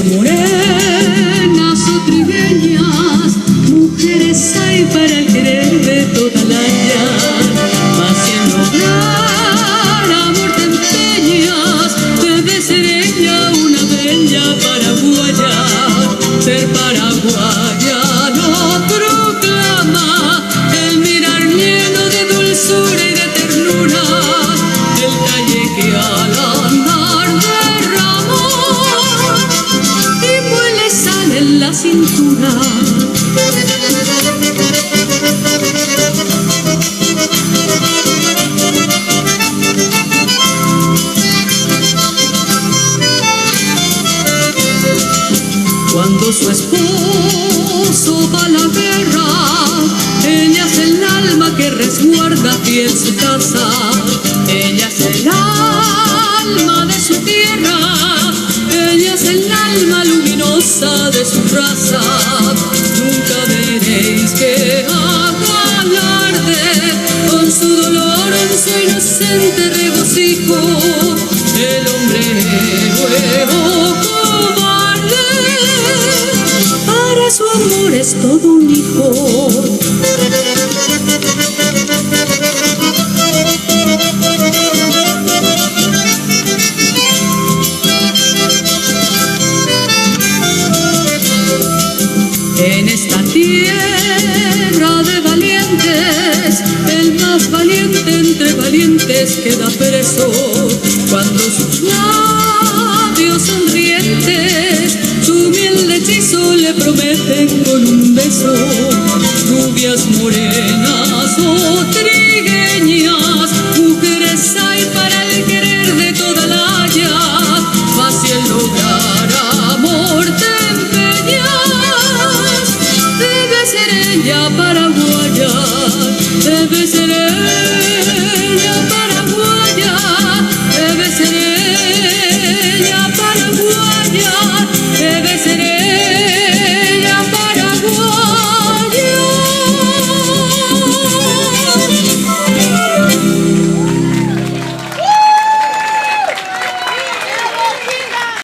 Morenas o trigueñas, mujeres hay para el querer de toda la vida, mas si en lograr amor te empeñas, debe ser ella una bella paraguaya. Ser paraguaya lo proclama el mirar lleno de dulzura y de ternura, el talle que al andar derramó y sale en la cintura. Cuando su esposo va a la guerra, ella es el alma que resguarda fiel su casa. Ella es el alma de su tierra, ella es el alma luminosa de su raza. Nunca veréis que haga alarde con su dolor en su inocente regocijo. El hombre héroe o cobarde, para su amor es todo un hijo. En esta tierra de valientes, el más valiente entre valientes queda preso. Cuando sus labios sonrientes su humilde hechizo le prometen con un beso. Rubias, morenas o trigueñas, mujeres hay para el querer de toda la haya, mas si en lograr amor te empeñas, debe ser ella paraguaya, debe ser